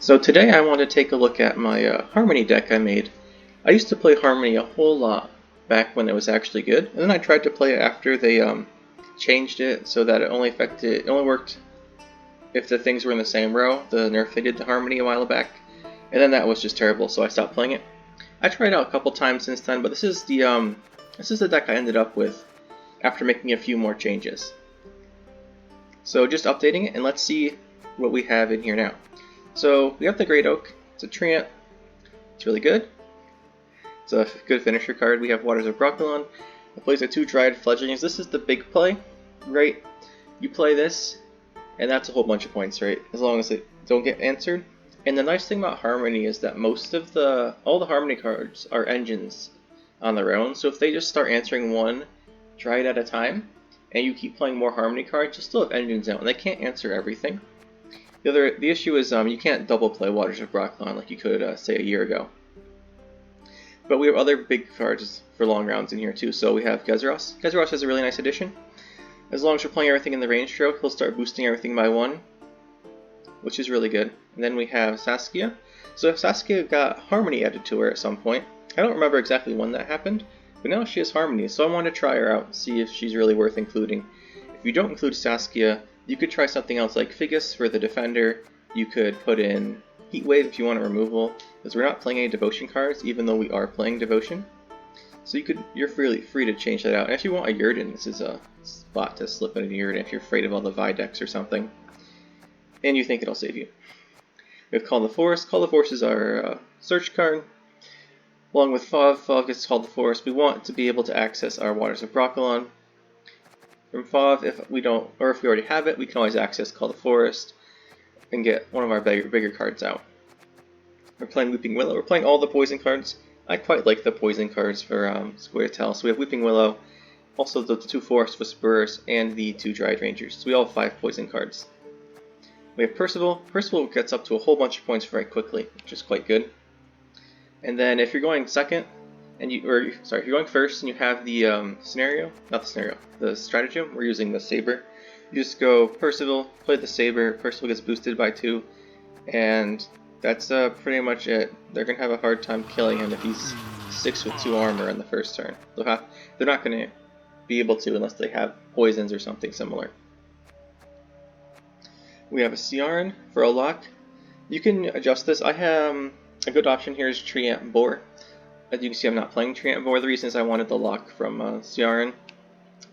So today I want to take a look at my Harmony deck I made. I used to play Harmony a whole lot back when it was actually good, and then I tried to play it after they changed it so that it only worked if the things were in the same row, the nerf they did to Harmony a while back, and then that was just terrible, so I stopped playing it. I tried it out a couple times since then, but this is the deck I ended up with after making a few more changes. So just updating it, and let's see what we have in here now. So we have the Great Oak. It's a treant. It's really good. It's a good finisher card. We have Waters of Brokilon. It plays a 2 Dried Fledglings. This is the big play, right? You play this, and that's a whole bunch of points, right? As long as it don't get answered. And the nice thing about Harmony is that all the Harmony cards are engines on their own. So if they just start answering one Dried at a time, and you keep playing more Harmony cards, you still have engines out, and they can't answer everything. The issue is you can't double play Waters of Brokilon like you could say a year ago. But we have other big cards for long rounds in here too. So we have Gezeros. Gezeros is a really nice addition. As long as you're playing everything in the range stroke, he'll start boosting everything by 1, which is really good. And then we have Saskia. So Saskia got Harmony added to her at some point. I don't remember exactly when that happened, but now she has Harmony, so I want to try her out and see if she's really worth including. If you don't include Saskia, you could try something else like Figus for the defender. You could put in Heatwave if you want a removal, because we're not playing any devotion cards, even though we are playing devotion. So you're free to change that out. And if you want a Yurden, this is a spot to slip in a Yurden if you're afraid of all the Videx or something, and you think it'll save you. We have Call the Forest. Call the Forest is our search card. Along with Fov, Fov gets Call the Forest. We want to be able to access our Waters of Brokilon. From Fov, if we already have it, we can always access Call the Forest and get one of our bigger cards out. We're playing Weeping Willow. We're playing all the poison cards. I quite like the poison cards for Scoia tael. So we have Weeping Willow, also the 2 Forest Whisperers, and the 2 Dried Rangers. So we all have 5 poison cards. We have Percival. Percival gets up to a whole bunch of points very quickly, which is quite good. And then if you're going second, if you're going first and you have the the stratagem, we're using the Saber. You just go Percival, play the Saber, Percival gets boosted by 2, and that's pretty much it. They're going to have a hard time killing him if he's 6 with 2 armor in the first turn. They're not going to be able to unless they have poisons or something similar. We have a Ciaran for a lock. You can adjust this. I have a good option here is Treant Boar. As you can see, I'm not playing Treant Boar. The reason is I wanted the lock from Ciaran.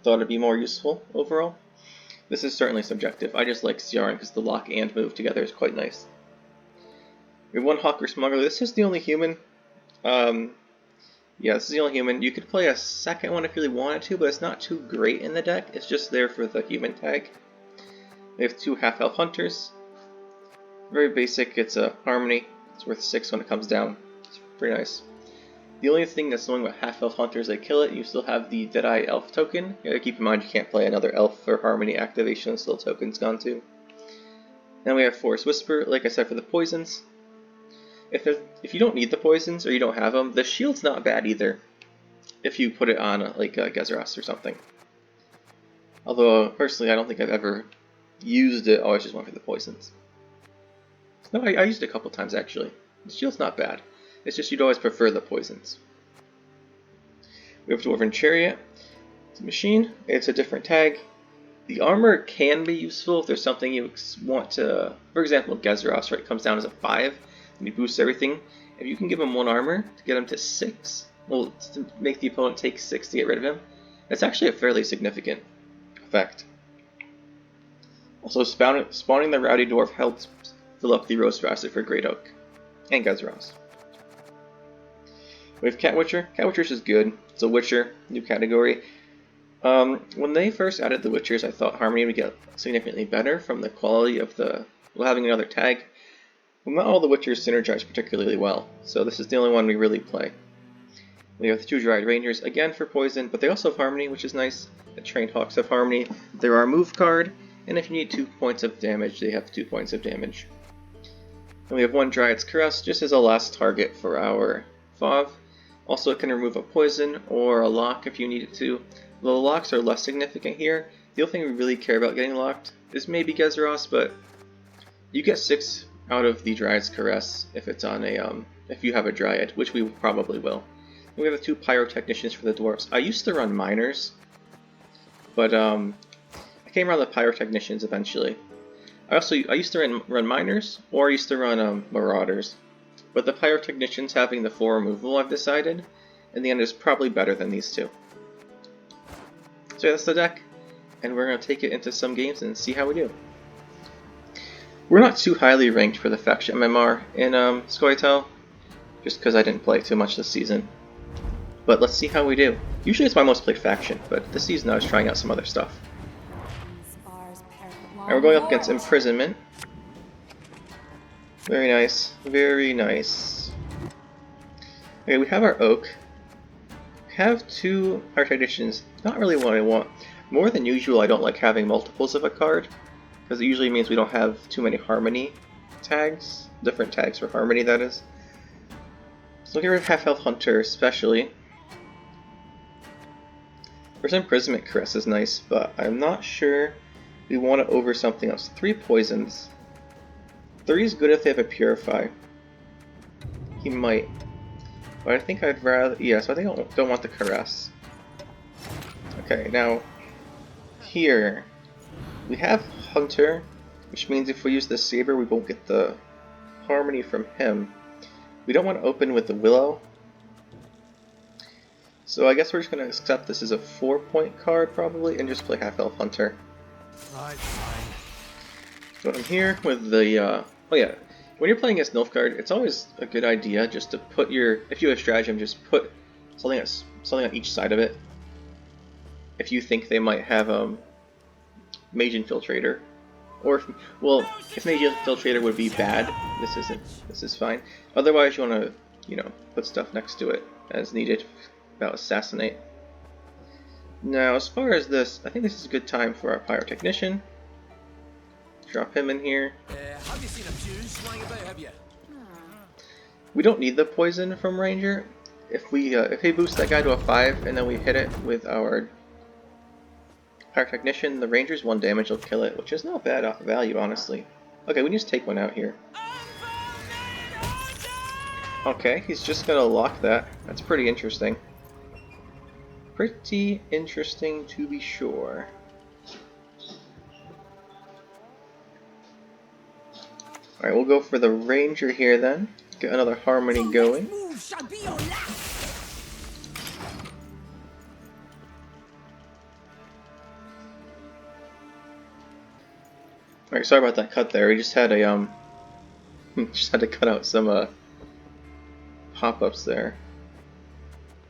Thought it'd be more useful overall. This is certainly subjective. I just like Ciaran because the lock and move together is quite nice. We have 1 Hawker Smuggler. This is the only human. Yeah, this is the only human. You could play a second one if you really wanted to, but it's not too great in the deck. It's just there for the human tag. We have 2 Half-Elf Hunters. Very basic. It's a Harmony. It's worth 6 when it comes down. It's pretty nice. The only thing that's annoying about Half-Elf Hunters, they kill it. You still have the Deadeye Elf token. You gotta keep in mind you can't play another Elf for Harmony activation until the token's gone too. Then we have Forest Whisper, like I said, for the poisons. If you don't need the poisons or you don't have them, the shield's not bad either. If you put it on like Gezeros or something. Although personally, I don't think I've ever used it. Always just went for the poisons. No, I used it a couple times actually. The shield's not bad. It's just you'd always prefer the poisons. We have Dwarven Chariot. It's a machine. It's a different tag. The armor can be useful if there's something you want to. For example, Gezeros, right, comes down as a 5 and he boosts everything. If you can give him 1 armor to get him to 6, well, to make the opponent take 6 to get rid of him, that's actually a fairly significant effect. Also, spawning the Rowdy Dwarf helps fill up the Roast Facet for Great Oak and Gezeros. We have Cat Witcher. Cat Witchers is good. It's a Witcher, new category. When they first added the Witchers, I thought Harmony would get significantly better from the quality of having another tag. Well, not all the Witchers synergize particularly well, so this is the only one we really play. We have the 2 Dried Rangers, again for poison, but they also have Harmony, which is nice. The Trained Hawks have Harmony. They're our move card, and if you need 2 points of damage, they have 2 points of damage. And we have 1 Dryad's Caress, just as a last target for our Fov. Also, it can remove a poison or a lock if you need it to. The locks are less significant here. The only thing we really care about getting locked is maybe Gezeros, but you get 6 out of the Dryad's Caress if it's on a if you have a Dryad, which we probably will. And we have the 2 Pyrotechnicians for the Dwarves. I used to run Miners, but I came around the Pyrotechnicians eventually. I used to run Miners, or I used to run Marauders. But the Pyrotechnicians having the 4 removal, I've decided, in the end is probably better than these 2. So yeah, that's the deck, and we're going to take it into some games and see how we do. We're not too highly ranked for the Faction MMR in Scoia tael, just because I didn't play too much this season. But let's see how we do. Usually it's my most played faction, but this season I was trying out some other stuff. And we're going up against Imprisonment. Very nice, very nice. Okay, we have our Oak. We have 2 Pyrotechnicians. Not really what I want. More than usual, I don't like having multiples of a card, because it usually means we don't have too many Harmony tags. Different tags for Harmony, that is. So here we have Health Hunter especially. First Imprisonment Caress is nice, but I'm not sure we want to over something else. 3 poisons. 3 is good if they have a Purify. He might. But I think I'd rather... yeah, so I think I don't want the Caress. Okay, now... here... we have Hunter, which means if we use the Saber we won't get the Harmony from him. We don't want to open with the Willow. So I guess we're just going to accept this as a 4-point card probably, and just play Half Elf Hunter. Right, fine. So I'm here with the, oh yeah, when you're playing against Nilfgaard, it's always a good idea just to put your, if you have stratagem, just put something on each side of it. If you think they might have Mage Infiltrator, or if, well, if Mage Infiltrator would be bad, this isn't. This is fine. Otherwise, you want to, you know, put stuff next to it as needed. About Assassinate. Now, as far as this, I think this is a good time for our Pyrotechnician. Drop him in here. Have you seen a fuse lying about, have you? We don't need the poison from Ranger. If we boost that guy to a 5 and then we hit it with our Pyrotechnician, the Ranger's 1 damage will kill it, which is not bad value, honestly. Okay, we can just take one out here. Okay, he's just gonna lock that. That's pretty interesting. Pretty interesting to be sure. Alright, we'll go for the Ranger here then. Get another Harmony going. Alright, sorry about that cut there. We just had a just had to cut out some pop-ups there.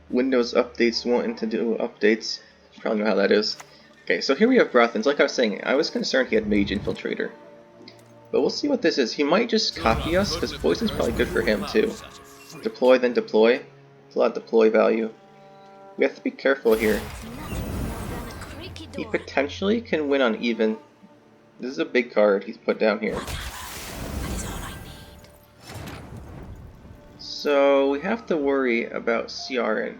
Windows updates wanting to do updates. You probably know how that is. Okay, so here we have Brothans. Like I was saying, I was concerned he had Mage Infiltrator. But we'll see what this is. He might just copy us, because Poison's probably good for him too. Deploy, then deploy. It's a lot of deploy value. We have to be careful here. He potentially can win on even. This is a big card he's put down here. So we have to worry about Ciaran.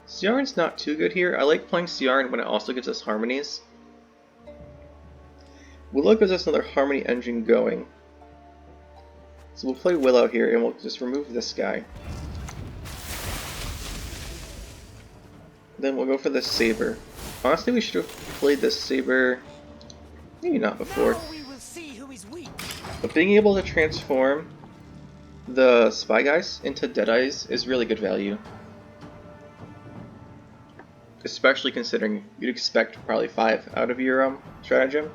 Ciaran's not too good here. I like playing Ciaran when it also gives us harmonies. Willow gives us another harmony engine going. So we'll play Willow here and we'll just remove this guy. Then we'll go for the Saber. Honestly, we should have played this Saber, maybe not before. But being able to transform the Spy Guys into Deadeyes is really good value. Especially considering you'd expect probably 5 out of your stratagem.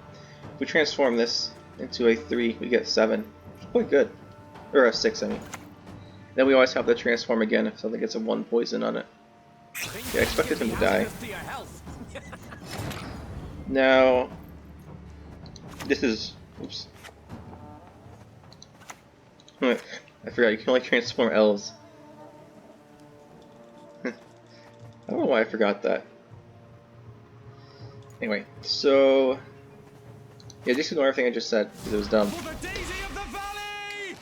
If we transform this into a 3, we get 7. Quite good. Or a 6, I mean. Then we always have to transform again if something gets a 1 poison on it. Yeah, I expected him to die. Now, this is... oops. I forgot, you can only transform elves. I don't know why I forgot that. Anyway, so... yeah, just ignore everything I just said, because it was dumb.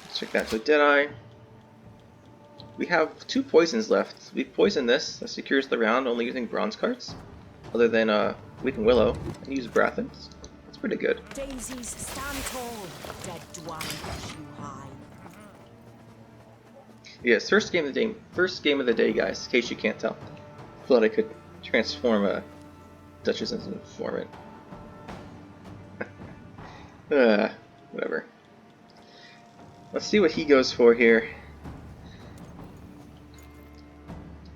Let's check that. So Deadeye. We have 2 poisons left. We poison this, that secures the round only using bronze cards. Other than Weeping Willow, and use Brathens. It's pretty good. Daisies stand tall, dead dwan push you high. Yes, first game of the day. First game of the day, guys. In case you can't tell, thought I could transform a Duchess into an informant. Whatever. Let's see what he goes for here.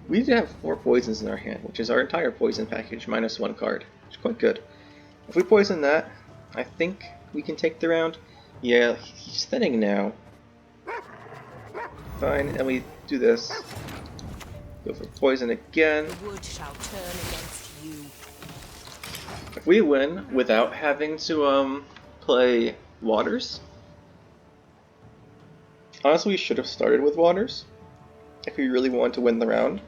We did have 4 poisons in our hand, which is our entire poison package minus 1 card, which is quite good. If we poison that, I think we can take the round. Yeah, he's thinning now. Fine, and we do this. Go for poison again. The wood shall turn against you. If we win without having to play Waters, honestly we should have started with Waters if we really wanted to win the round.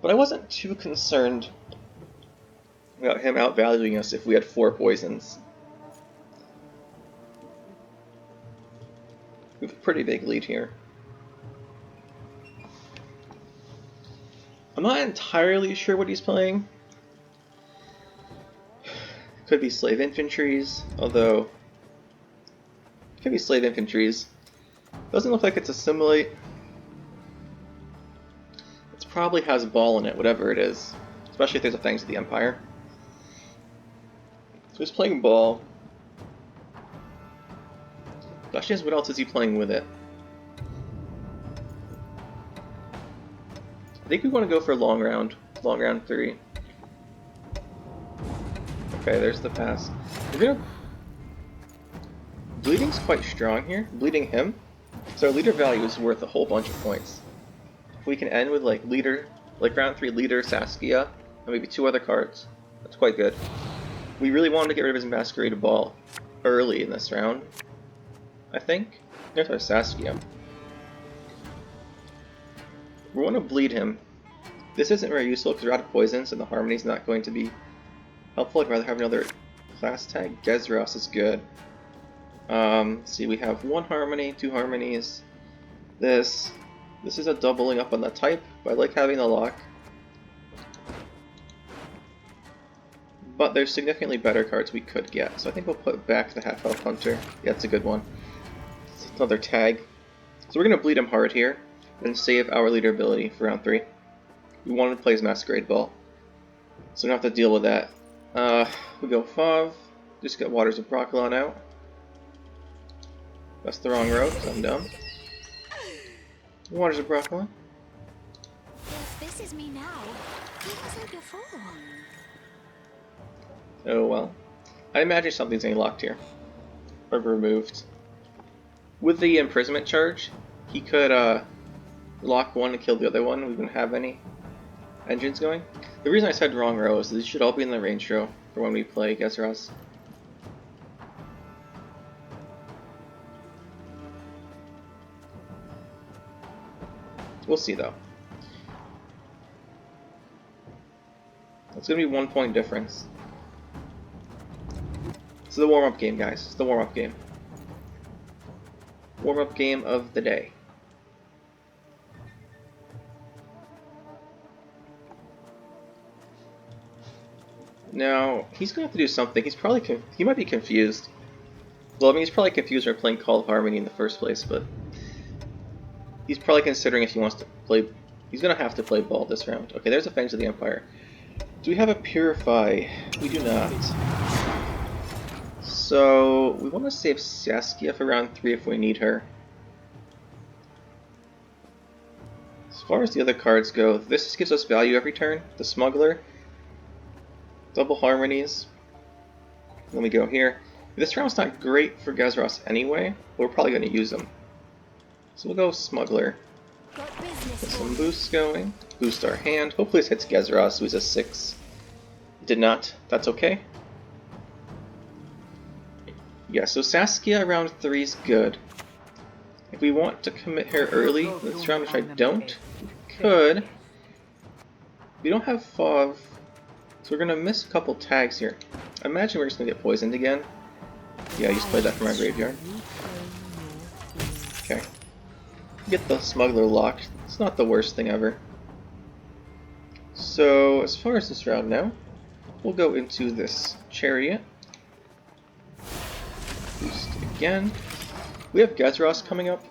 But I wasn't too concerned about him outvaluing us if we had 4 poisons. We have a pretty big lead here. I'm not entirely sure what he's playing. Could be slave infantries, although it could be slave infantries. Doesn't look like it's assimilate. It probably has ball in it, whatever it is, especially if there's a Fangs of the Empire. So he's playing ball. Question is, what else is he playing with it? I think we want to go for long round 3. Okay, there's the pass. We're gonna... Bleeding's quite strong here. Bleeding him. So our leader value is worth a whole bunch of points. If we can end with like leader, like round 3 leader Saskia, and maybe 2 other cards, that's quite good. We really wanted to get rid of his Masquerade Ball early in this round, I think. There's our Saskia. We want to bleed him. This isn't very useful because we're out of poisons and the Harmony's not going to be helpful. I'd rather have another class tag. Gezros is good. See, we have 1 Harmony, 2 Harmonies. This is a doubling up on the type, but I like having the lock. But there's significantly better cards we could get, so I think we'll put back the Half-Elf Hunter. Yeah, it's a good one. It's another tag. So we're going to bleed him hard here, and save our leader ability for round 3. We wanted to play his Masquerade Ball, so we don't have to deal with that. We go Fav, just get Waters of Brokilon out. That's the wrong road, because I'm dumb. Waters of Brokilon. If this is me now, who was I before? Oh well. I imagine something's getting locked here. Or removed. With the imprisonment charge, he could lock one and kill the other one. We wouldn't have any engines going. The reason I said wrong row is these should all be in the range row for when we play Gezros. We'll see though. It's going to be 1 point difference. It's the warm-up game, guys. It's the warm-up game. Warm-up game of the day. Now, he's going to have to do something. He's probably he might be confused. Well, I mean, he's probably confused when we're playing Call of Harmony in the first place, but he's probably considering if he wants to play. He's going to have to play ball this round. Okay, there's a Fangs of the Empire. Do we have a Purify? We do not. So, we want to save Saskia for round 3 if we need her. As far as the other cards go, this gives us value every turn. The Smuggler. Double Harmonies. Then we go here. This round's not great for Gezros anyway, but we're probably going to use them. So we'll go Smuggler. Get some boosts going. Boost our hand. Hopefully this hits Gezros, who's a 6. It did not. That's okay. Yeah, so Saskia round 3 is good. If we want to commit her early this round, which I don't, we could. We don't have Fav, so we're going to miss a couple tags here. I imagine we're just going to get poisoned again. Yeah, I just played that from my graveyard. Okay. Get the Smuggler locked. It's not the worst thing ever. So, as far as this round now, we'll go into this Chariot. Boost again. We have Gezros coming up.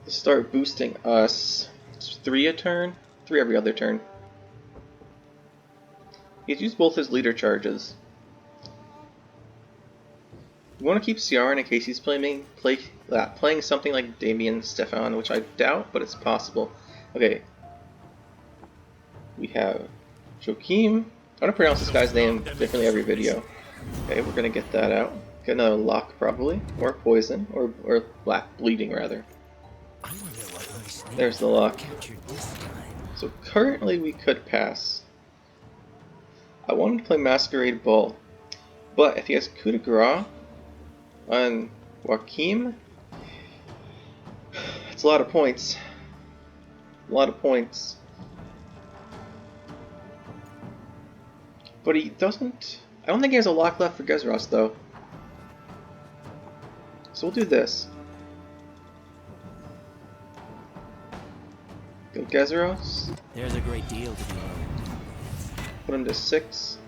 Let's start boosting us. It's 3 a turn? 3 every other turn. He's used both his leader charges. We want to keep Ciaran in case he's playing something like Damien Stefan, which I doubt, but it's possible. Okay. We have Joachim. I'm going to pronounce this guy's name differently every video. Okay, we're going to get that out. Get another lock probably, or poison, or black bleeding rather. There's the lock. So currently we could pass. I wanted to play Masquerade Ball, but if he has Coup de Grace on Joachim, it's a lot of points. A lot of points. But he doesn't... I don't think he has a lock left for Gezros though. So we'll do this. Go Gezros. There's a great deal to be learned. Put him to 6.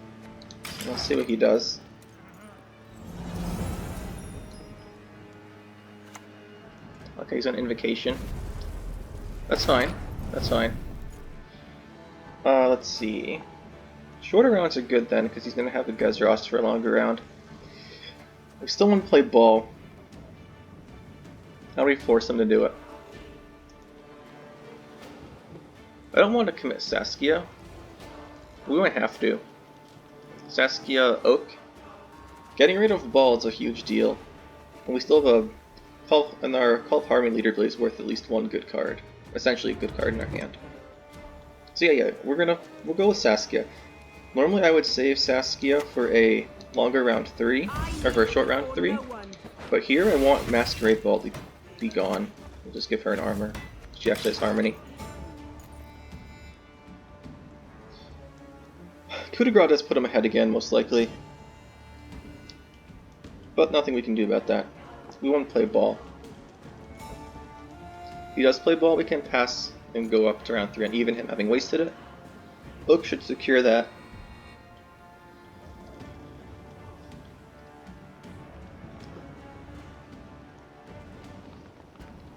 Let's see what he does. Okay, he's on Invocation. That's fine. That's fine. Let's see. Shorter rounds are good then, because he's going to have the Gezros for a longer round. We still want to play Ball. How do we force him to do it? I don't want to commit Saskia. We might have to. Saskia Oak. Getting rid of Ball is a huge deal. And we still have our Call of Harmony leader blade is worth at least 1 good card. Essentially a good card in our hand. So yeah, we'll go with Saskia. Normally I would save Saskia for a longer round 3, or for a short round 3. But here I want Masquerade Ball to be gone. We'll just give her an armor. She actually has Harmony. Coup de Grace does put him ahead again, most likely. But nothing we can do about that. We want to play Ball. If he does play Ball, we can pass and go up to round 3 and even him having wasted it. Oak should secure that.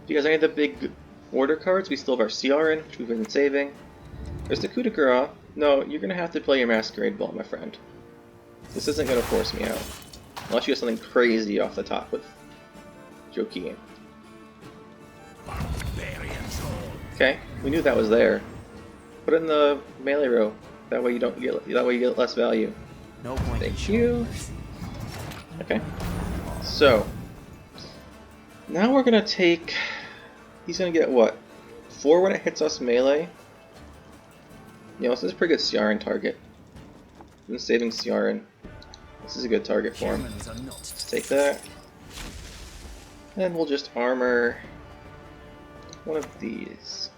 If you guys any of the big order cards, we still have our Ciaran, which we've been saving. There's the Coup de Grace. No, you're going to have to play your Masquerade Ball, my friend. This isn't going to force me out. Unless you have something crazy off the top with Joachim. Okay, we knew that was there. Put it in the melee row. That way you don't get. That way you get less value. No point. Thank you. Okay. So now we're gonna take. He's gonna get what? 4 when it hits us melee. You know, this is a pretty good Ciaran target. I've been saving Ciaran. This is a good target for him. Let's take that. And we'll just armor one of these.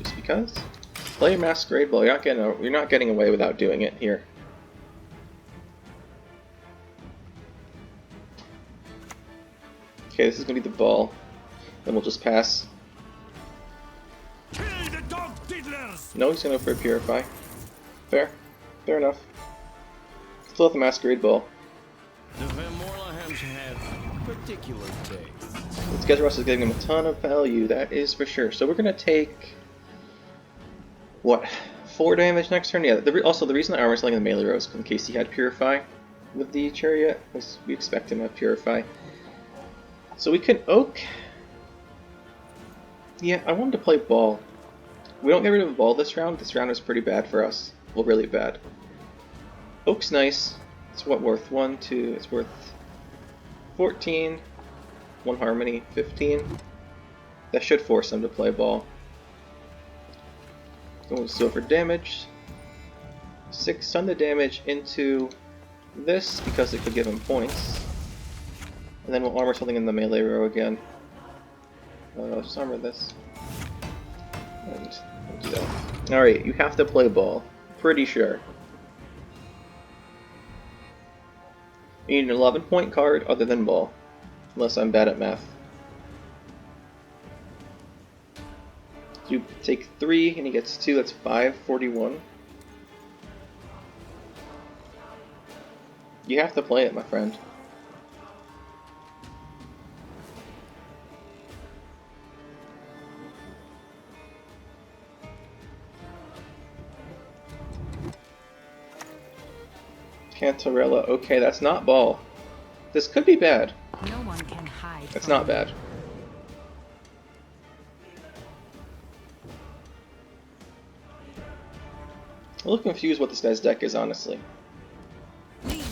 Just because. Play your Masquerade Ball. You're not getting away without doing it here. Okay, this is gonna be the ball. Then we'll just pass. No, he's gonna go for a Purify. Fair. Fair enough. Still have the Masquerade Ball. The Van Morlahams have particular taste. This Gezros is giving him a ton of value, that is for sure. So we're gonna take what? 4 damage next turn? Yeah, also the reason the armor's selling in the melee row is in case he had Purify with the Chariot, was we expect him to have Purify. So we can Oak. Yeah, I wanted to play Ball. We don't get rid of Ball this round. This round is pretty bad for us. Well, really bad. Oak's nice. It's what worth? 1, 2, it's worth 14. 1 Harmony, 15. That should force him to play Ball. So we'll go for damage. 6 ton the damage into this because it could give him points. And then we'll armor something in the melee row again. Just armor this. And we'll do that. Alright, you have to play Ball. Pretty sure. You need an 11-point card other than Ball. Unless I'm bad at math. You take 3 and he gets 2, that's 541. You have to play it, my friend. Cantarella. Okay, that's not ball. This could be bad. No one can hide. It's not bad. I'm a little confused what this guy's deck is, honestly. Leave.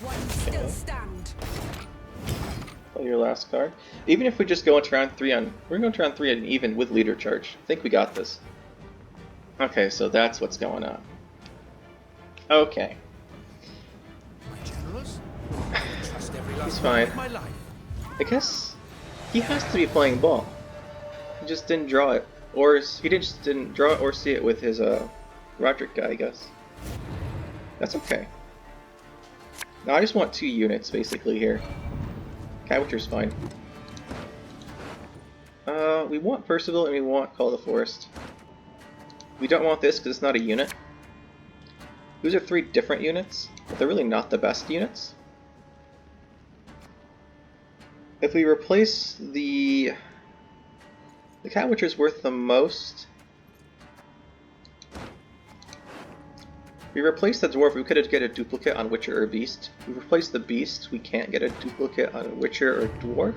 One still stand. Play your last card. Even if we just go into round 3 on... We're going to round 3 and even with leader charge. I think we got this. Okay, so that's what's going on. Okay. Generous? I trust every last He's moment fine. of my life. I guess he has to be playing ball. He just didn't draw it. Or he just didn't draw it or see it with his Roderick guy, I guess. That's okay. Now I just want 2 units basically here. Catwitcher's fine. We want Percival and we want Call of the Forest. We don't want this because it's not a unit. These are 3 different units, but they're really not the best units. If we replace the Catwitcher's worth the most. We replaced the Dwarf, we could get a duplicate on Witcher or Beast. We replaced the Beast, we can't get a duplicate on Witcher or Dwarf.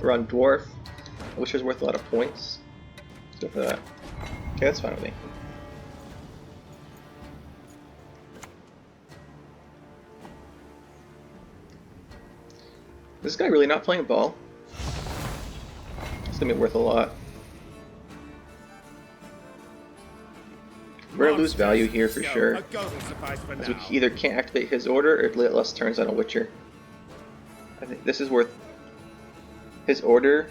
Or on Dwarf. Witcher's worth a lot of points. Let's go for that. Okay, that's fine with me. Is this guy really not playing ball? It's gonna be worth a lot. We're gonna lose value here for sure. As we either can't activate his order or let less turns on a Witcher. I think this is worth... His order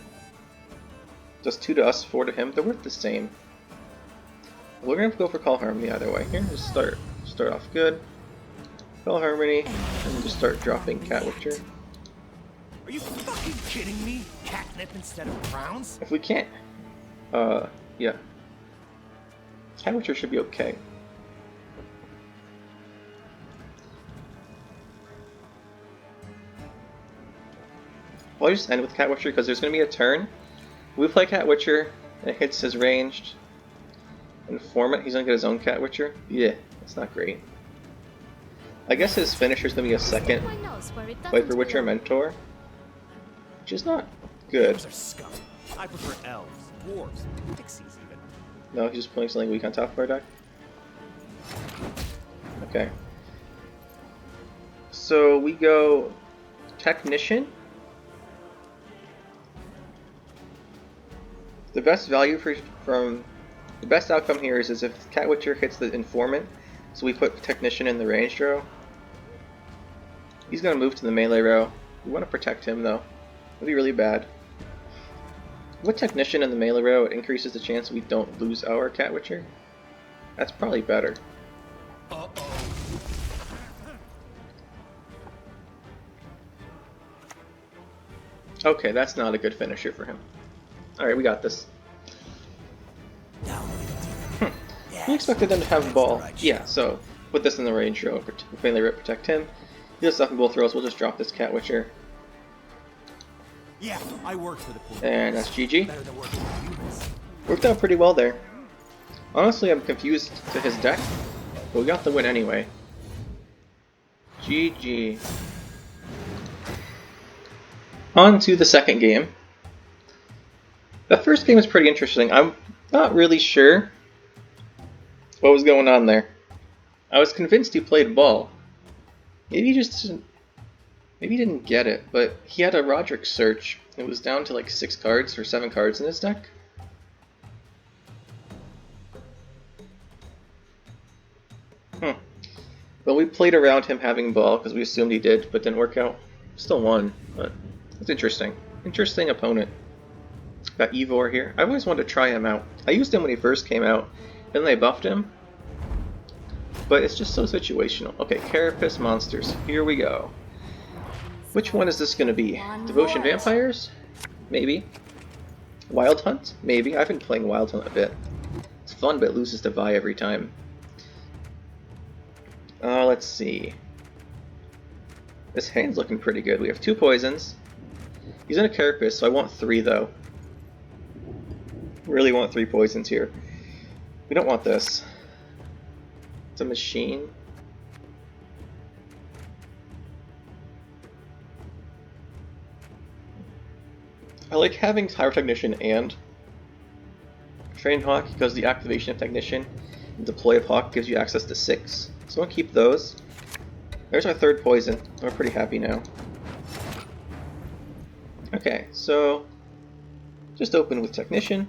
does 2 to us, 4 to him. They're worth the same. We're gonna go for Call Harmony either way. Here, just start off good. Call Harmony, and then just start dropping Catwitcher. Are you fucking kidding me? Catnip instead of crowns? If we can't, yeah. Catwitcher should be okay. Well, I just end with Catwitcher because there's going to be a turn. We play Catwitcher, and it hits his ranged informant. He's going to get his own Catwitcher. Yeah, that's not great. I guess his finisher's going to be a second Viper Witcher Mentor, which is not good. Elves are scum. I prefer elves, dwarves, pixies even. No, he's just playing something weak on top of our deck. Okay. So we go Technician. The best value from the best outcome here is if Catwitcher hits the Informant, so we put Technician in the ranged row. He's gonna move to the melee row. We want to protect him though. It'd be really bad. With Technician in the melee row, it increases the chance we don't lose our Catwitcher. That's probably better. Okay, that's not a good finisher for him. Alright, we got this. We expected them to have ball. Yeah, so put this in the range row. Melee row, protect him. He does stuff in both rows. We'll just drop this Catwitcher. Yeah, I worked for the pool. And that's GG. Better than working with humans. Worked out pretty well there. Honestly, I'm confused to his deck, but we got the win anyway. GG. On to the second game. The first game was pretty interesting. I'm not really sure what was going on there. I was convinced he played ball. Maybe he just didn't. Maybe he didn't get it, but he had a Roderick search. It was down to like 6 cards or 7 cards in his deck. Well, we played around him having ball because we assumed he did, but didn't work out. Still won, but it's interesting. Interesting opponent. Got Ivor here. I always wanted to try him out. I used him when he first came out, then they buffed him. But it's just so situational. Okay, Carapace Monsters. Here we go. Which one is this going to be? Devotion Vampires? Maybe. Wild Hunt? Maybe. I've been playing Wild Hunt a bit. It's fun, but it loses to Vi every time. Let's see. This hand's looking pretty good. We have 2 poisons. He's in a carapace, so I want 3 though. Really want 3 poisons here. We don't want this. It's a machine. I like having Hire Technician and Train Hawk because the activation of Technician and deploy of Hawk gives you access to 6. So I'll keep those. There's our 3rd poison. We're pretty happy now. Okay, so just open with Technician.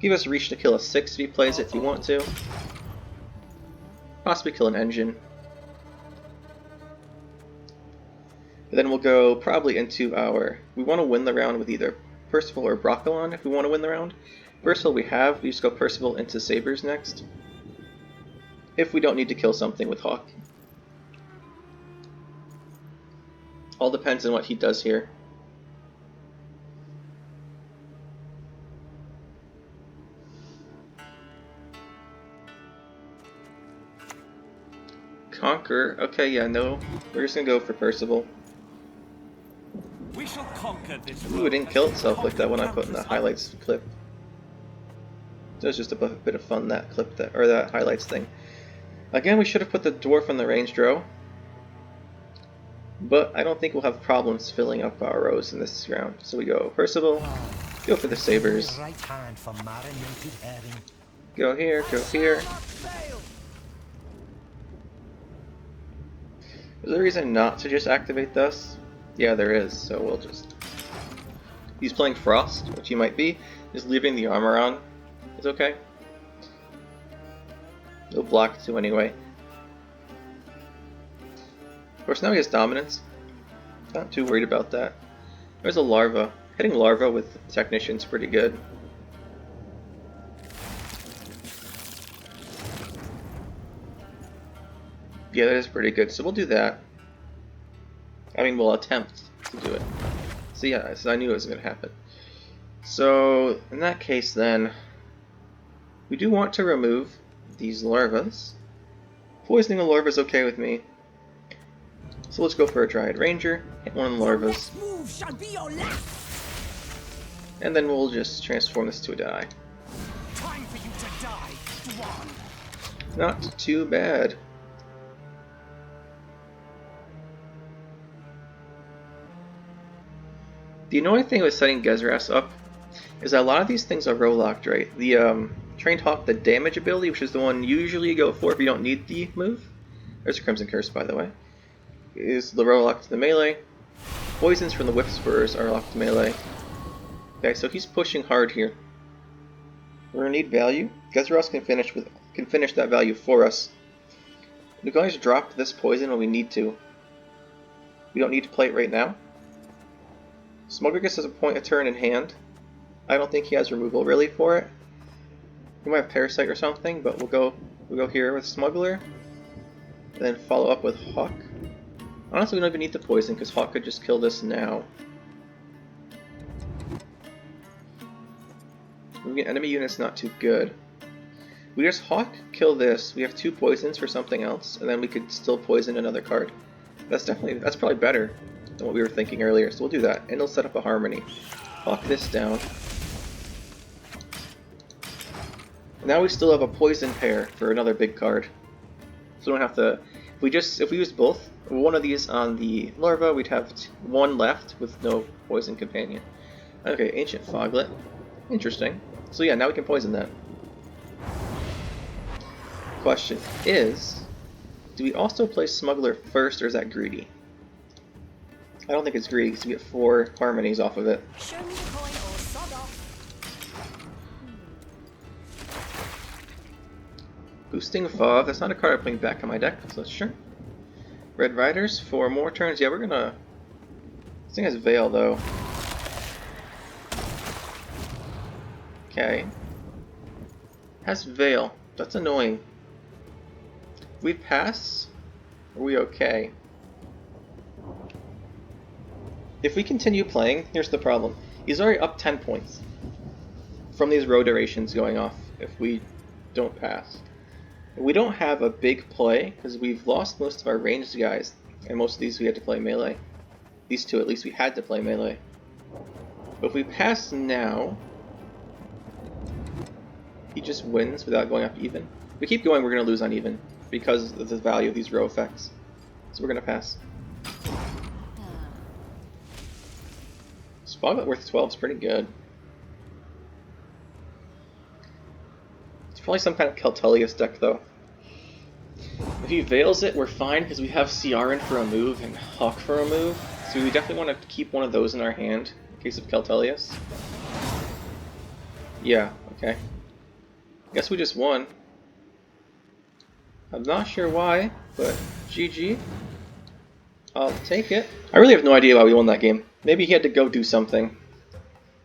Give us reach to kill a 6 if he plays it if you want to. Possibly kill an engine. And then we'll go probably into our... We want to win the round with either Percival or Brokilon if we want to win the round. Percival we just go Percival into Sabers next. If we don't need to kill something with Hawk. All depends on what he does here. Conquer. Okay, yeah, no. We're just gonna go for Percival. We shall conquer this. Ooh, it didn't kill itself like that when I put in the highlights clip. It was just a bit of fun, that clip, or that highlights thing. Again, we should have put the dwarf on the range draw. But I don't think we'll have problems filling up our rows in this round. So we go Percival, go for the Sabers. Go here, go here. Is there a reason not to just activate this? Yeah, there is, so we'll just... He's playing Frost, which he might be. Just leaving the armor on is okay. He'll block too anyway. Of course, now he has Dominance. Not too worried about that. There's a Larva. Hitting Larva with Technician's pretty good. Yeah, that is pretty good, so we'll do that. I mean, we'll attempt to do it. So yeah, so I knew it was going to happen. So, in that case then, we do want to remove these larvas. Poisoning a larva is okay with me. So let's go for a Dryad Ranger, hit one of the larvas. And then we'll just transform this to a die. Time for you to die, Dwan. Not too bad. The annoying thing with setting Gezras up is that a lot of these things are row locked, right? The Trained Hawk, the damage ability, which is the one usually you go for if you don't need the move. There's a Crimson Curse, by the way. Is the row locked to the melee. Poisons from the Whip Spurs are locked to melee. Okay, so he's pushing hard here. We're gonna need value. Gezras can finish that value for us. We can always drop this poison when we need to. We don't need to play it right now. Smuggler gets a point a turn in hand. I don't think he has removal really for it. He might have Parasite or something, but we'll go here with Smuggler, and then follow up with Hawk. Honestly, we don't even need the poison because Hawk could just kill this now. Enemy unit's not too good. We just Hawk, kill this. We have 2 poisons for something else, and then we could still poison another card. That's probably better than what we were thinking earlier. So we'll do that, and it'll set up a Harmony. Hawk this down. Now we still have a poison pair for another big card. So we don't have to. If we use both, one of these on the larva, we'd have 1 left with no poison companion. Okay, Ancient Foglet. Interesting. So yeah, now we can poison that. Question is, do we also play Smuggler first, or is that greedy? I don't think it's greedy because we get 4 harmonies off of it. Show me the coin or sod off. Boosting Fog, that's not a card I'm putting back in my deck, so sure. Red Riders, 4 more turns. Yeah, we're gonna... This thing has Veil, though. Okay. Has Veil. That's annoying. We pass? Are we okay? If we continue playing, here's the problem. He's already up 10 points from these row durations going off if we don't pass. We don't have a big play because we've lost most of our ranged guys And most of these we had to play melee. These two, at least, we had to play melee. But if we pass now, he just wins without going up even. If we keep going, we're going to lose on even because of the value of these row effects. So we're going to pass. Spot worth 12 is pretty good. It's probably some kind of Keltelius deck, though. If he veils it, we're fine because we have Ciaran for a move and Hawk for a move. So we definitely want to keep one of those in our hand in case of Keltelius. Yeah, okay. Guess we just won. I'm not sure why, but GG. I'll take it. I really have no idea why we won that game. Maybe he had to go do something.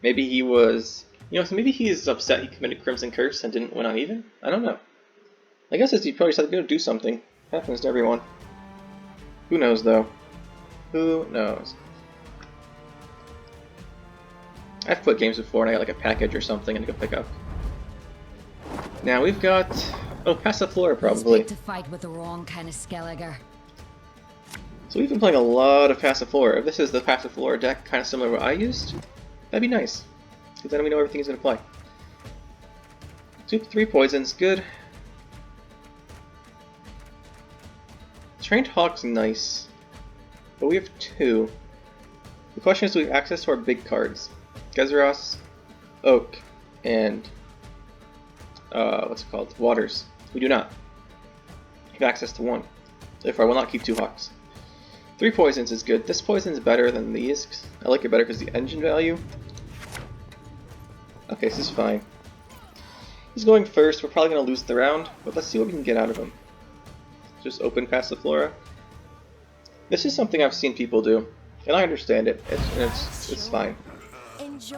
Maybe he was... You know, so maybe he's upset he committed Crimson Curse and didn't win on even? I don't know. I guess he probably just had to go do something. Happens to everyone. Who knows, though? Who knows? I've put games before and I got like a package or something and to go pick up. Now we've got... Oh, Passiflora probably. To fight with the wrong kind of Skelliger. So we've been playing a lot of Passiflora. If this is the Passiflora deck, kind of similar to what I used, that'd be nice. Because then we know everything he's going to play. 3 poisons, good. Trained Hawk's nice. But we have 2. The question is, do we have access to our big cards? Gezeros, Oak, and... what's it called? Waters. We do not. We have access to 1. Therefore, I will not keep 2 Hawks. 3 poisons is good. This poison's better than these. I like it better because the engine value. Okay, this is fine. He's going first. We're probably going to lose the round, but let's see what we can get out of him. Just open Passiflora. This is something I've seen people do, and I understand it. It's fine.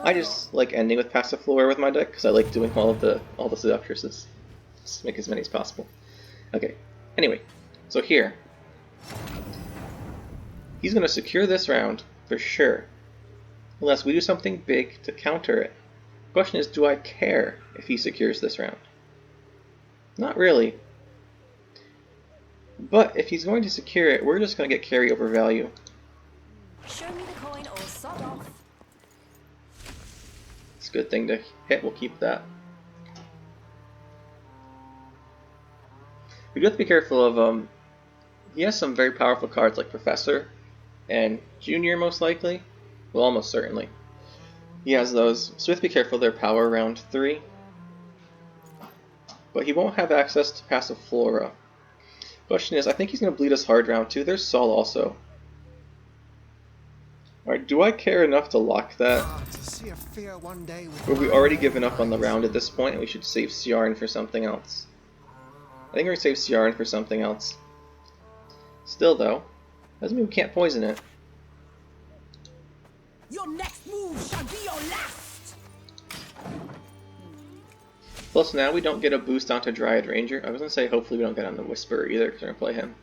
I just like ending with Passiflora with my deck because I like doing all the seductresses. Just make as many as possible. Okay. Anyway, so here. He's going to secure this round, for sure. Unless we do something big to counter it. The question is, do I care if he secures this round? Not really. But if he's going to secure it, we're just going to get carryover value. Show me the coin or sod off. It's a good thing to hit, we'll keep that. We do have to be careful of, he has some very powerful cards like Professor and Junior most likely. Well, almost certainly. He has those, so we have to be careful of their power round 3. But he won't have access to Passiflora. Question is, I think he's going to bleed us hard round 2. There's Sol also. Alright, do I care enough to lock that? Or have we already given up on the round at this point and we should save Ciaran for something else? I think we're going to save Ciaran for something else. Still though, doesn't mean we can't poison it. Your next move shall be your last! Plus now we don't get a boost onto Dryad Ranger. I was going to say hopefully we don't get on the Whisperer either because we're going to play him.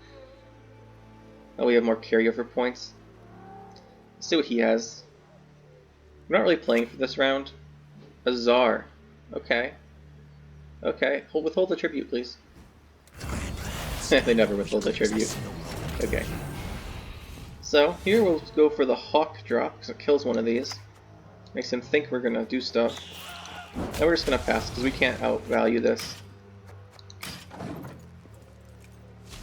Oh, we have more carryover points. Let's see what he has. We're not really playing for this round. Azar. Okay. Okay, withhold the tribute, please. They never withhold the tribute. Okay. So, here we'll go for the Hawk drop, because it kills one of these. Makes him think we're going to do stuff. And we're just going to pass, because we can't outvalue this.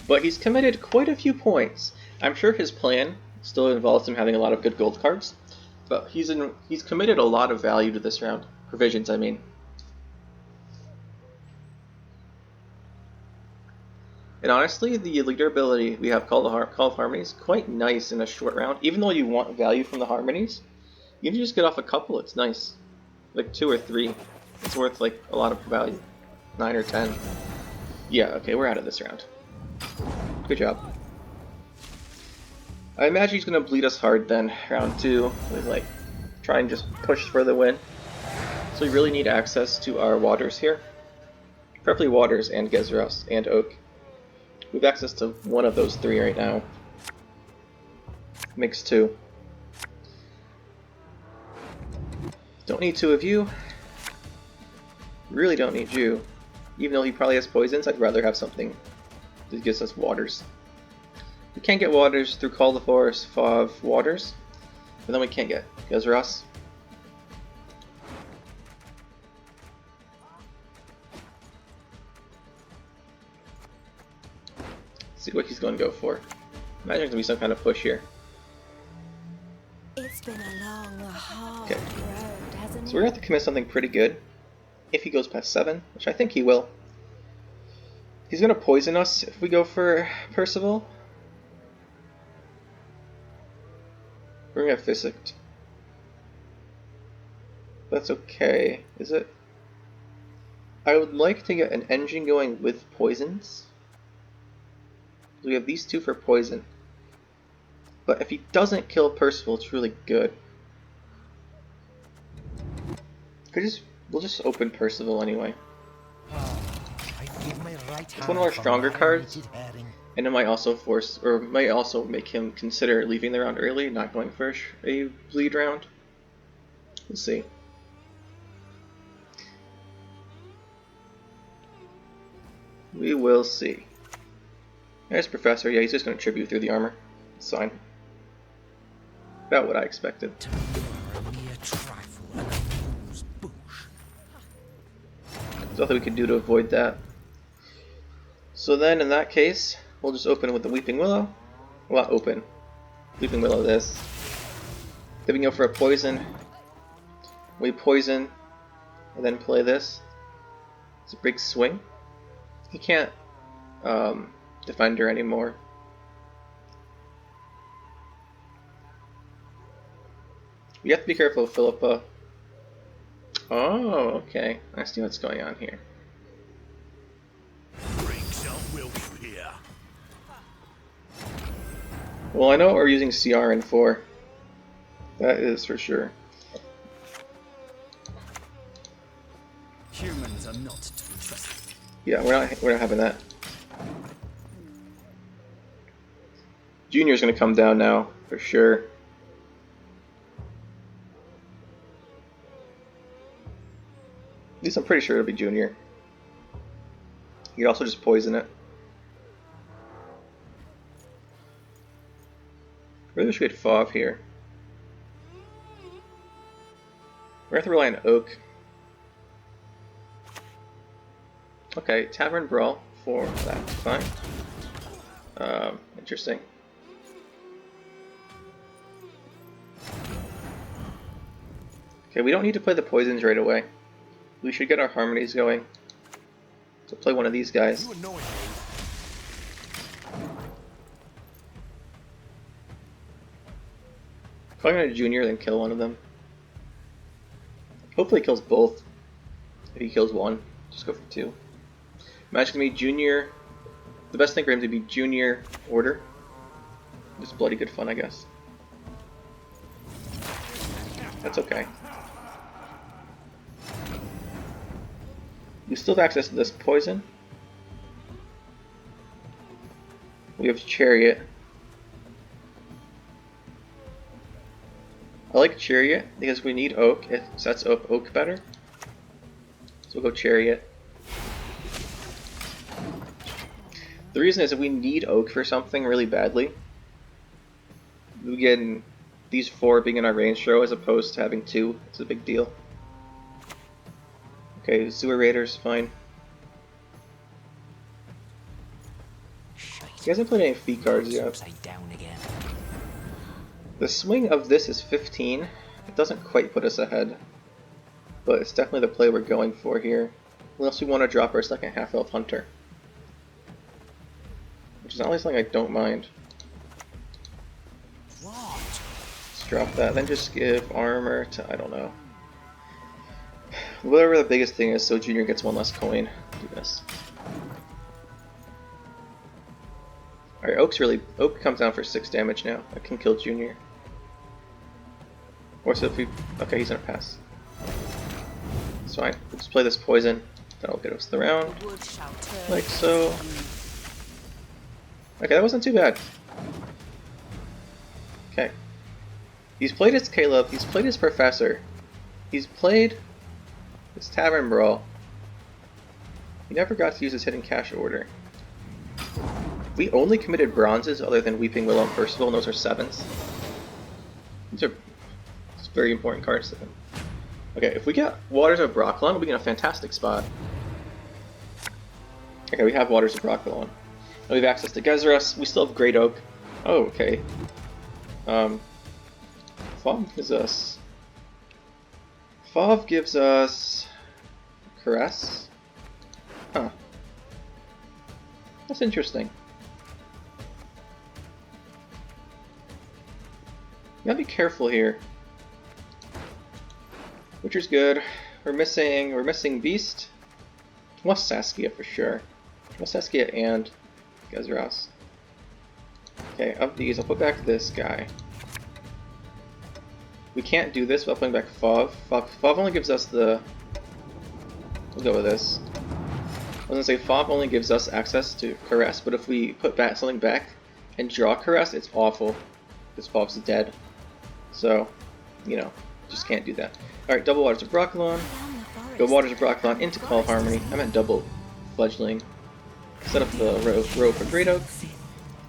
But he's committed quite a few points. I'm sure his plan still involves him having a lot of good gold cards, but he's committed a lot of value to this round. Provisions, I mean. And honestly, the leader ability we have Call of Harmonies quite nice in a short round. Even though you want value from the Harmonies, you can just get off a couple, it's nice. Like 2 or 3. It's worth like a lot of value. 9 or 10. Yeah, okay, we're out of this round. Good job. I imagine he's going to bleed us hard then, round 2. We like try and just push for the win. So we really need access to our Waters here. Preferably Waters and Gezeros and Oak. We have access to one of those 3 right now. Makes 2. Don't need 2 of you. Really don't need you. Even though he probably has poisons, I'd rather have something that gives us Waters. We can't get Waters through Call the Forest of Waters, but then we can't get Gezros. See what he's going to go for. Imagine there's going to be some kind of push here. It's been a long, hard Okay. road, hasn't So we're going to have to commit something pretty good. If he goes past 7, which I think he will. He's going to poison us if we go for Percival. We're going to get Physicked. That's okay, is it? I would like to get an engine going with poisons. We have these two for poison. But if he doesn't kill Percival, it's really good. We'll just open Percival anyway. It's one of our stronger cards, and it might also force, or might also make him consider leaving the round early, not going for a bleed round. We'll see. We will see. There's Professor. Yeah, he's just going to tribute through the armor. It's fine. About what I expected. There's nothing we can do to avoid that. So then, in that case, we'll just open with the Weeping Willow. Well, not open. Weeping Willow this. Then we can go for a poison. We poison, and then play this. It's a big swing. He can't defend her anymore. We have to be careful of Philippa. Oh, okay. I see what's going on here. Bring some will here. Well, I know what we're using CRN for. That is for sure. Humans are not to be trusted. Yeah, we're not having that. Junior's gonna come down now for sure. At least I'm pretty sure it'll be Junior. You could also just poison it. Really wish we had Fauve here. We're gonna have to rely on Oak. Okay, Tavern Brawl for that. Fine. Interesting. Okay, we don't need to play the poisons right away. We should get our harmonies going. So play one of these guys. You annoy me. Calling on a Junior, then kill one of them. Hopefully he kills both. If he kills one, just go for 2. Match gonna be Junior. The best thing for him to be Junior Order. Just bloody good fun, I guess. That's okay. We still have access to this poison. We have Chariot. I like Chariot because we need Oak. It sets up Oak better. So we'll go Chariot. The reason is that we need Oak for something really badly. We get these 4 being in our range throw as opposed to having 2. It's a big deal. Okay, Sewer Raiders, fine. He hasn't played any fee cards yet. The swing of this is 15. It doesn't quite put us ahead. But it's definitely the play we're going for here. Unless we want to drop our second half-elf hunter. Which is honestly something I don't mind. Let's drop that, then just give armor to, I don't know. Whatever the biggest thing is, so Junior gets 1 less coin. Do this. Alright, Oak comes down for 6 damage now. I can kill Junior. Or so if we... Okay, he's gonna pass. It's fine. We'll just play this poison. That'll get us the round. Like so. Okay, that wasn't too bad. Okay. He's played his Caleb, he's played his Professor. He's played his Tavern Brawl. He never got to use his Hidden Cache order. We only committed bronzes other than Weeping Willow and Percival, and those are 7s. These are very important cards to them. Okay, if we get Waters of Brokilon, we'll be in a fantastic spot. Okay, we have Waters of Brokilon. Now we have access to Gezeros. We still have Great Oak. Oh, okay. Fov gives us... Fov gives us... Caress? Huh. That's interesting. You gotta be careful here. Witcher's good. We're missing Beast. What's Saskia for sure? What's Saskia and Gezeros? Okay, of these, I'll put back this guy. We can't do this without putting back Fov. Fov only gives us the... We'll go with this. I was gonna say Fov only gives us access to Caress, but if we put back something back and draw Caress, it's awful. Because Fov's dead. So, you know, just can't do that. Alright, double Waters of Brokilon. Go Waters of Brokilon into Call of Harmony. I meant double Fledgling. Set up the row for Great Oak.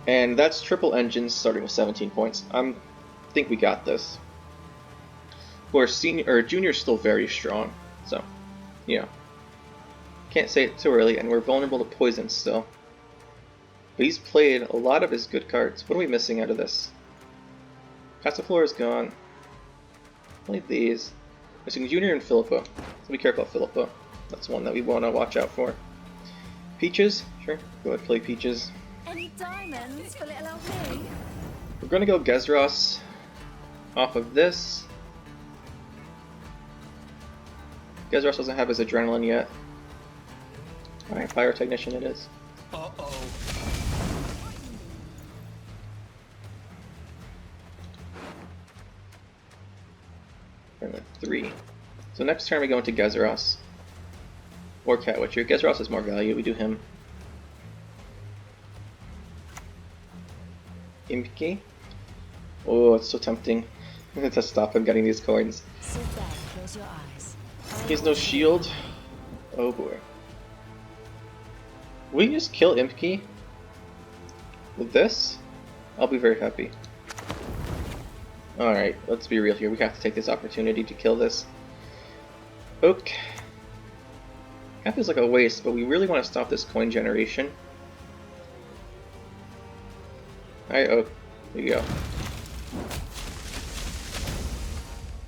And that's triple engines starting with 17 points. I think we got this. Of course, junior's still very strong. So, you know. Can't say it too early, and we're vulnerable to poison still. But he's played a lot of his good cards. What are we missing out of this? Passiflora is gone. Only these. Missing Junior and Philippa. So be careful of Philippa. That's one that we want to watch out for. Peaches? Sure. Go ahead, play Peaches. Any diamonds for little old me? We're going to go Gezeros off of this. Gezeros doesn't have his Adrenaline yet. Alright, Fire Technician it is. Uh-oh. And then 3. So next turn we go into Gezeros. Or Cat Witcher. Gezeros has more value, we do him. Imki. Oh, it's so tempting to stop him getting these coins. Sit there, close your eyes. He has no shield. Oh boy. Will you just kill Imki with this? I'll be very happy. Alright, let's be real here. We have to take this opportunity to kill this. Oak. That feels like a waste, but we really want to stop this coin generation. Alright, Oak. Here you go.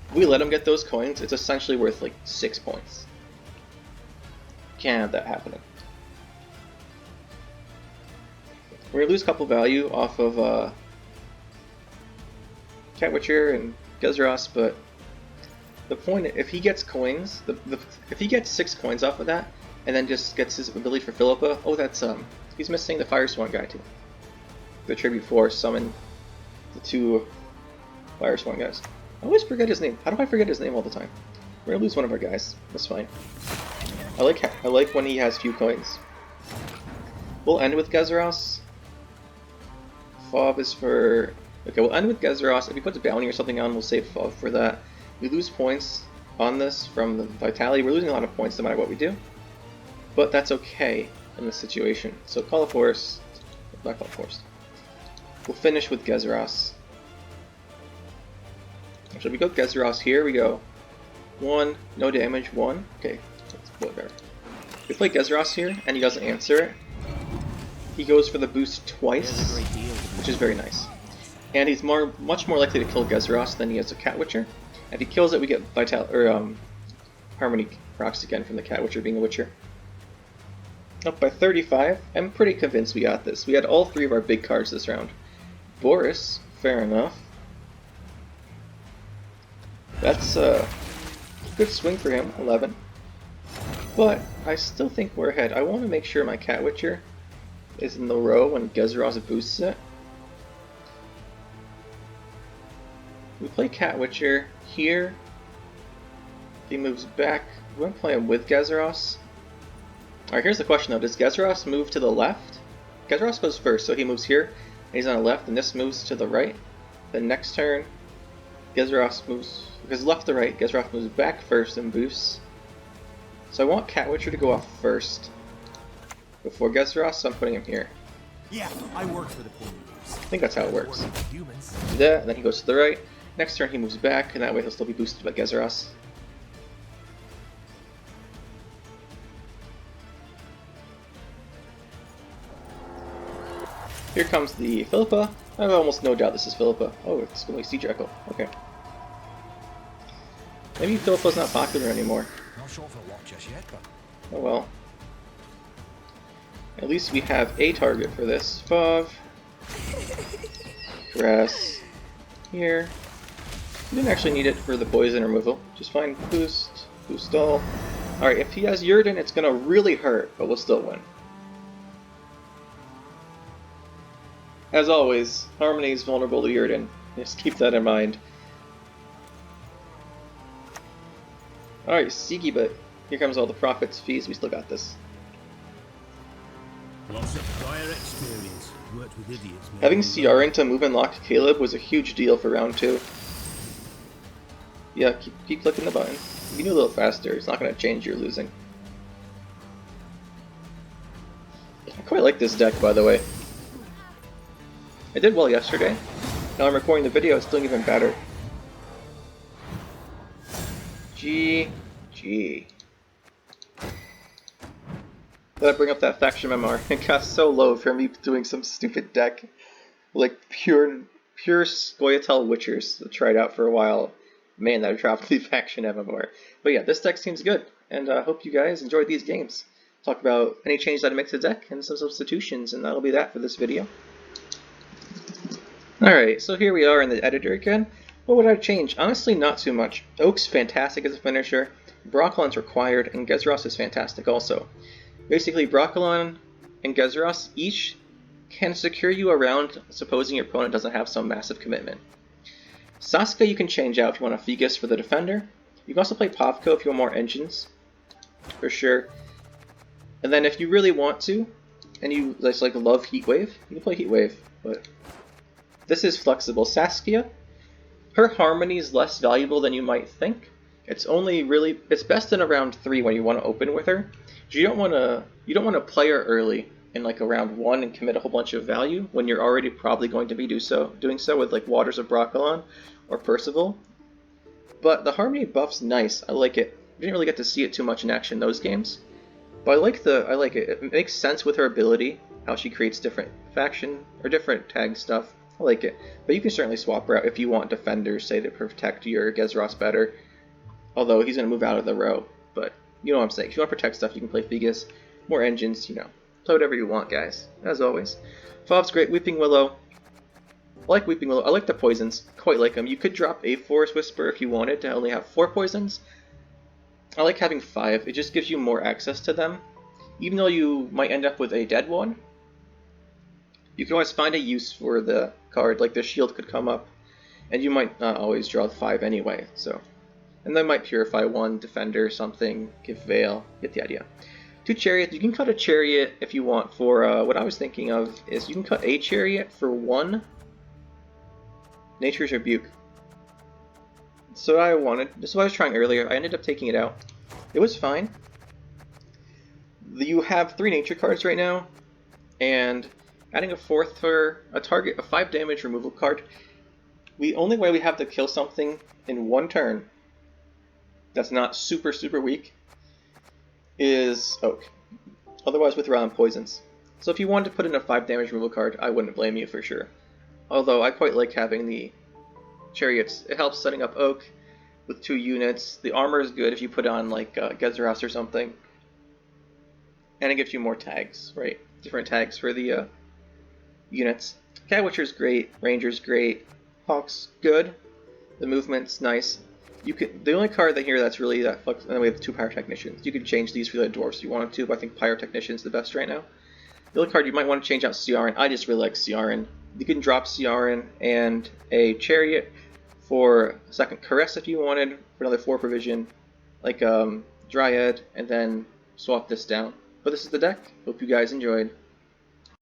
If we let him get those coins, it's essentially worth like 6 points. Can't have that happening. We're going to lose a couple value off of Cat Witcher and Gezeros, but the point, if he gets coins, if he gets 6 coins off of that, and then just gets his ability for Philippa, oh that's, he's missing the Fire Swan guy too. The Tribute Force summon the 2 Fire Swan guys. I always forget his name. How do I forget his name all the time? We're gonna lose one of our guys. That's fine. I like when he has few coins. We'll end with Gezeros. Fov is for... Okay, we'll end with Gezeros. If he puts a bounty or something on, we'll save Fov for that. We lose points on this from the Vitality. We're losing a lot of points no matter what we do. But that's okay in this situation. So Call of Force... Not Call of Force. We'll finish with Gezeros. Actually, we go Gezeros here. We go 1, no damage, 1. Okay, that's whatever. We play Gezeros here, and he doesn't answer it. He goes for the boost twice, which is very nice. And he's much more likely to kill Gezeros than he is a Cat Witcher. If he kills it, we get Harmony procs again from the Cat Witcher being a Witcher. Up by 35. I'm pretty convinced we got this. We had all 3 of our big cards this round. Boris, fair enough. That's a good swing for him, 11. But I still think we're ahead. I want to make sure my Cat Witcher is in the row when Gezeros boosts it. We play Cat Witcher here. He moves back. We're going to play him with Gezeros. Alright, here's the question though. Does Gezeros move to the left? Gezeros goes first, so he moves here, and he's on the left, and this moves to the right. Then next turn, Gezeros moves, because left to right, Gezeros moves back first and boosts. So I want Cat Witcher to go off first before Gezeros, so I'm putting him here. Yeah, I work for the Polynews. I think that's how it works. Humans. Do that, and then he goes to the right. Next turn he moves back, and that way he'll still be boosted by Gezeros. Here comes the Philippa. I have almost no doubt this is Philippa. Oh, it's going to be Sea Jekyll. Okay. Maybe Philippa's not popular anymore. Not sure if I'll watch just yet, but... Oh well. At least we have a target for this. Fav. Grass. Here. We didn't actually need it for the poison removal. Just fine. Boost. Boost all. Alright, if he has Yrden, it's going to really hurt, but we'll still win. As always, Harmony is vulnerable to Yrden. Just keep that in mind. Alright, Siki, but here comes all the profits, fees, we still got this. Lots of prior experience. Worked with idiots. Having Ciaran to move and lock Caleb was a huge deal for round 2. Yeah, keep clicking the button. You can do a little faster, it's not going to change your losing. I quite like this deck, by the way. I did well yesterday. Now I'm recording the video, it's doing even better. GG. Gotta bring up that faction memoir. It got so low for me doing some stupid deck. Like pure Scoia tael Witchers. I tried out for a while. Man, that dropped the faction MMR. But yeah, this deck seems good, and I hope you guys enjoyed these games. Talk about any changes that I make to the deck and some substitutions, and that'll be that for this video. Alright, so here we are in the editor again. What would I change? Honestly, not too much. Oak's fantastic as a finisher, Brokilon's required, and Gezeros is fantastic also. Basically, Brokilon and Gezeros each can secure you around, supposing your opponent doesn't have some massive commitment. Saskia you can change out if you want a Fegus for the defender. You can also play Povko if you want more engines, for sure. And then if you really want to, and you just like love Heatwave, you can play Heatwave, but this is flexible. Saskia, her Harmony is less valuable than you might think. It's best in around 3 when you want to open with her. You don't want to play her early in like around 1 and commit a whole bunch of value when you're already probably going to be doing so with like Waters of Brokilon or Percival. But the Harmony buff's nice. I like it. I didn't really get to see it too much in action in those games, but I like it. It makes sense with her ability, how she creates different faction or different tag stuff. I like it. But you can certainly swap her out if you want defenders, say, to protect your Gezeros better. Although he's going to move out of the row. But you know what I'm saying. If you want to protect stuff, you can play Fegus. More engines, you know. Play whatever you want, guys. As always. Fob's great. Weeping Willow. I like Weeping Willow. I like the poisons. Quite like them. You could drop a Forest Whisper if you wanted to only have 4 poisons. I like having 5. It just gives you more access to them. Even though you might end up with a dead one, you can always find a use for the card. Like the shield could come up, and you might not always draw 5 anyway. So, and then might purify 1 defender, something, give Veil. Get the idea. 2 chariots. You can cut a chariot if you want. For what I was thinking of is you can cut a chariot for 1 Nature's Rebuke. So I wanted. This is what I was trying earlier. I ended up taking it out. It was fine. You have 3 nature cards right now, and adding a 4th for a target, a 5 damage removal card. The only way we have to kill something in 1 turn that's not super weak is Oak. Otherwise, we throw on poisons. So if you wanted to put in a 5 damage removal card, I wouldn't blame you for sure. Although I quite like having the chariots. It helps setting up Oak with 2 units. The armor is good if you put on like Gezeros or something. And it gives you more tags, right? Different tags for the units. Cat Witcher's great, Ranger's great, Hawk's good. The movement's nice. The only card here that's really that flex, and then we have 2 Pyrotechnicians. You can change these for the dwarves if you wanted to, but I think Pyrotechnician's the best right now. The only card you might want to change out Ciaran. I just really like Ciaran. You can drop Ciaran and a Chariot for a second Caress if you wanted, for another 4 provision, like Dryad, and then swap this down. But this is the deck. Hope you guys enjoyed.